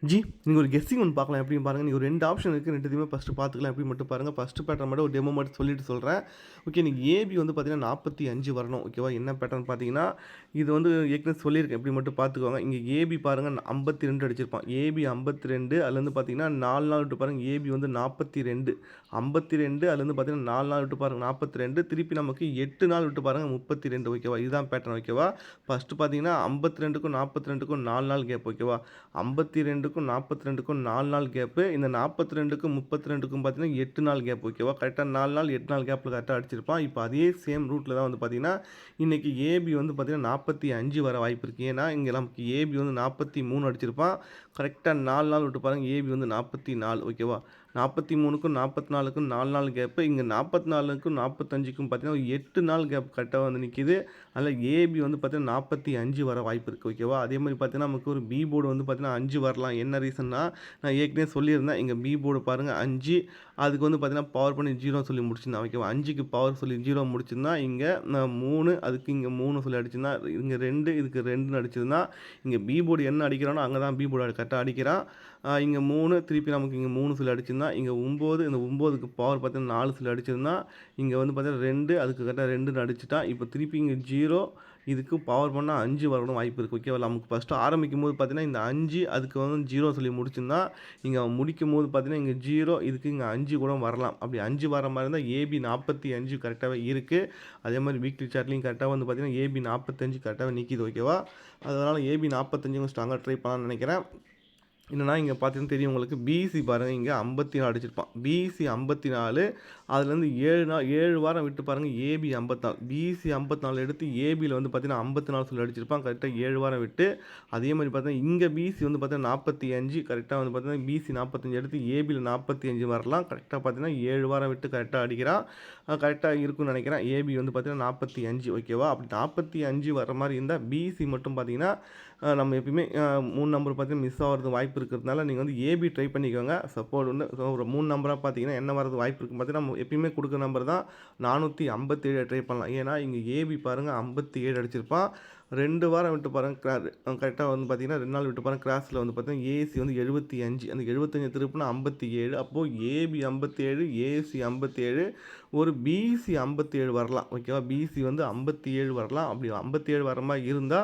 G, நீங்க ஒரு guessing ஒண்ணு பார்க்கலாம். எப்படின்னு பாருங்க. நீங்க ஒரு 2 ஆப்ஷன் இருக்கு. 2த்தையுமே ஃபர்ஸ்ட்டு பார்த்துக்கலாம். எப்படின்னு மட்டும் பாருங்க. ஃபர்ஸ்ட்டு பேட்டர்ன் மட்டும் ஒரு டெமோ மட்டும் சொல்லிட்டு சொல்றேன். ஓகே. நீங்க ஏபி வந்து பார்த்தீங்கன்னா 45 வரணும். ஓகேவா? என்ன பேட்டர்ன் பார்த்தீங்கன்னா, இது வந்து ஏற்கனவே சொல்லியிருக்கேன். எப்படி மட்டும் பார்த்துக்கோங்க. இங்க ஏபி பாருங்க 52 அடிச்சிருப்பான். ஏபி 52 அதுலேருந்து பார்த்தீங்கன்னா 4 நாள் விட்டு பாருங்க. ஏபி வந்து 42 52 அதுலேருந்து பார்த்தீங்கன்னா 4 நாள் விட்டு பாருங்க 42 திருப்பி நமக்கு 8 நாள் விட்டு பாருங்க 32 ஓகேவா? இதுதான் பேட்டர்ன் ஓகேவா? ஃபர்ஸ்ட்டு பார்த்தீங்கன்னா 52க்கும் 42க்கும் 4 நாள் கேப் ஓகேவா? 52க்கும் 42க்கும் 4 நாள் கேப்பு. இந்த 42க்கும் 32க்கும் பார்த்தீங்கன்னா 8 நாள் கேப் ஓகேவா? கரெக்ட்டா 4 நாள் 8 நாள் கேப்ல கரெக்ட்டா அடிச்சிருப்பான். இப்ப அதே சேம் ரூட்ல தான் வந்து பார்த்தீங்கன்னா, இன்னைக்கு ஏபி வந்து பார்த்தீங்கன்னா 45 வர வாய்ப்பு இருக்கு. ஏன்னா, இங்க நமக்கு ஏபி வந்து 43 அடிச்சிருப்பான். கரெக்ட்டா 4 நாள் விட்டு பாருங்க. ஏபி வந்து 44 ஓகேவா? 43க்கும் 44க்கும் 4 நாள் கேப்பு. இங்க 44க்கும் 45க்கும் பார்த்தீங்கன்னா, ஒரு 8 நாள் கேப் கரெக்ட்டா வந்து நிக்குது. அதில ஏபி வந்து பார்த்தீங்கன்னா 45 வர வாய்ப்பு இருக்கு ஓகேவா? அதே மாரி பார்த்தீங்கன்னா, நமக்கு ஒரு பி போர்டு வந்து பார்த்தீங்கன்னா 5 வரலாம். என்ன ரீசன்னா, நான் ஏற்கனவே சொல்லியிருந்தேன். இங்க பி போர்டு பாருங்க 5 அதுக்கு வந்து பார்த்தீங்கன்னா, பவர் பண்ணி 0 சொல்லி முடிச்சிருந்தான் ஓகேவா? 5க்கு பவர் சொல்லி 0 முடிச்சிருந்தா, இங்க 3 அதுக்கு இங்க 3 சொல்லி அடிச்சிருந்தா, இங்க 2 இதுக்கு 2ன்னு அடிச்சிருந்தா, இங்க பி போர்டு என்ன அடிக்கிறானோ, அங்க தான் பி போர்டு கரெக்ட்டா அடிக்கிறான். இங்க 3 திருப்பி நமக்கு இங்க 3 சொல்லி அடிச்சிருந்தா, இங்க 9 இந்த 9க்கு பவர் பார்த்தீங்கன்னா 4 சொல்லி அடிச்சிருந்தா, இங்க வந்து பார்த்தீங்கன்னா 2 அதுக்கு கரெக்ட்டா 2ன்னு அடிச்சுட்டான். இப்ப திருப்பி இங்க 0 இதுக்கு பவர் பண்ணா 5 வரணும் வாய்ப்பு இருக்கு. ஓகேவா? நமக்கு ஃபர்ஸ்ட்டு ஆரம்பிக்கும்போது பார்த்தீங்கன்னா, இந்த 5 அதுக்கு வந்து 0 சொல்லி முடிச்சிருந்தான். இங்க அவன் முடிக்கும்போது பார்த்தீங்கன்னா, இங்க 0 இதுக்கு இங்க 5 கூட வரலாம். அப்படி 5 வர மாரி இருந்தா ஏபி 45 கரெக்ட்டாவே இருக்கு. அதே மாரி வீக்லி சார்ட்லயும் கரெக்ட்டா வந்து பார்த்தீங்கன்னா, ஏபி 45 கரெக்ட்டாவே நிக்கிது. ஓகேவா? அதனால ஏபி 45 கொஞ்சம் ஸ்ட்ராங்கா ட்ரை பண்ணலாம்னு நெனைக்கிறேன். என்னன்னா, இங்க பார்த்தீங்கன்னா தெரியும் உங்களுக்கு. பிசி பாருங்க இங்க 54 அடிச்சிருப்பான். பிசி 54 அதுலேருந்து 7 வாரம் விட்டு பாருங்க ஏபி 54. பிசி 54 எடுத்து ஏபில வந்து பார்த்தீங்கன்னா 54 சொல்லி அடிச்சிருப்பான். கரெக்ட்டா 7 வாரம் விட்டு. அதே மாரி பார்த்தீங்கன்னா, இங்க பிசி வந்து பார்த்தீங்கன்னா 45 கரெக்ட்டா வந்து பார்த்தீங்கன்னா, பிசி 45 எடுத்து ஏபில 45 வரலாம். கரெக்ட்டா பார்த்தீங்கன்னா 7 வாரம் விட்டு கரெக்ட்டா அடிக்கிறான். கரெக்ட்டா இருக்கும்னு நெனைக்கிறேன். ஏபி வந்து பார்த்தீங்கன்னா 45 ஓகேவா? அப்படி 45 வர மாரி இருந்தா, பிசி மட்டும் பார்த்தீங்கன்னா, நம்ம எப்பயுமே 3 நம்பர் பார்த்தீங்கன்னா மிஸ் ஆகுறதுக்கு வாய்ப்பு இருக்கிறதுனால, நீங்க வந்து ஏபி ட்ரை பண்ணிக்கோங்க. சப்போர்ட் வந்து ஒரு 3 நம்பரா பார்த்தீங்கன்னா, என்ன வரதுக்கு வாய்ப்பு இருக்குன்னு பார்த்தீங்கன்னா, நம்ம எப்பயுமே குடுக்குற நம்பர் தான் 457 ட்ரை பண்ணலாம். ஏன்னா, இங்க ஏபி பாருங்க 57 அடிச்சிருப்பான். 2 வாரம் விட்டு பாருங்க கரெக்ட்டா வந்து பார்த்தீங்கன்னா, 2 நாள் விட்டு பாருங்க கிராஸ்ல வந்து பார்த்தீங்கன்னா, ஏசி வந்து 75 அந்த 75 திருப்புனா 57 அப்போ ஏபி 57 ஏசி 57 ஒரு பிசி 57 வரலாம். ஓகேவா? பிசி வந்து 57 வரலாம். அப்படி 57 வர மாரி இருந்தா,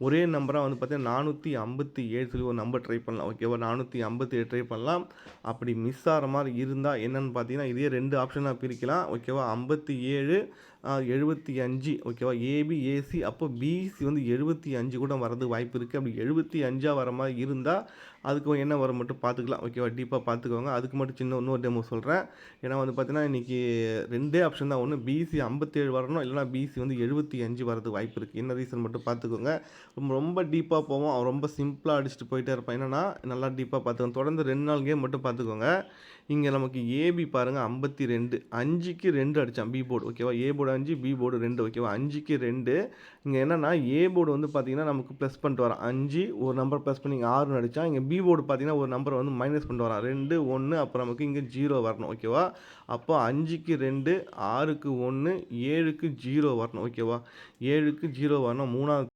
ஒரே நம்பரா வந்து பார்த்தீங்கன்னா 457 சொல்லி ஒரு நம்பர் ட்ரை பண்ணலாம். ஓகேவா? 457 ட்ரை பண்ணலாம். அப்படி மிஸ் ஆற மாரி இருந்தா என்னன்னு பார்த்தீங்கன்னா, இதே 2 ஆப்ஷனா பிரிக்கலாம். ஓகேவா? 57 75 ஓகேவா? ஏபி, ஏசி அப்போ பிசி வந்து 75 கூட வரதுக்கு வாய்ப்பு இருக்கு. அப்படி 75ஆ வர மாரி இருந்தா, அதுக்கு என்ன வரும் மட்டும் பார்த்துக்கலாம். ஓகேவா? டீப்பா பார்த்துக்கோங்க. அதுக்கு மட்டும் இன்னொரு டெமோ சொல்றேன். ஏன்னா வந்து பார்த்தீங்கன்னா, இன்னைக்கு 2டே ஆப்ஷன் தான். ஒண்ணு பிசி 57 வரணும். இல்லன்னா பிசி வந்து 75 வரதுக்கு வாய்ப்பு இருக்கு. என்ன ரீசன் மட்டும் பார்த்துக்கோங்க. ரொம்ப டீப்பா போவோம். அவன் ரொம்ப சிம்பிளா அடிச்சுட்டு போயிட்டே இருப்பான். என்னன்னா, நல்லா டீப்பா பார்த்துக்கோங்க. தொடர்ந்து 2 நாள் கேம் மட்டும் பார்த்துக்கோங்க. இங்க நமக்கு ஏபி பாருங்க 52 5க்கு 2 அடிச்சான் பி போர்டு ஓகேவா? ஏ போர்டு 5 பி போர்டு 2 ஓகேவா? 5க்கு 2 இங்க என்னன்னா, ஏ போர்டு வந்து பார்த்தீங்கன்னா, நமக்கு ப்ளஸ் பண்ணிட்டு வரான். 5 ஒரு நம்பர் ப்ளஸ் பண்ணி இங்க 6ன்னு அடிச்சான். இங்க பி போர்டு பார்த்தீங்கன்னா, ஒரு நம்பர் வந்து மைனஸ் பண்ணிட்டு வரான். 2 1 அப்புறம் நமக்கு இங்க 0 வரணும். ஓகேவா? அப்போ 5க்கு 2 6க்கு 1 7க்கு 0 வரணும். ஓகேவா? 7க்கு 0 வரணும். 3வது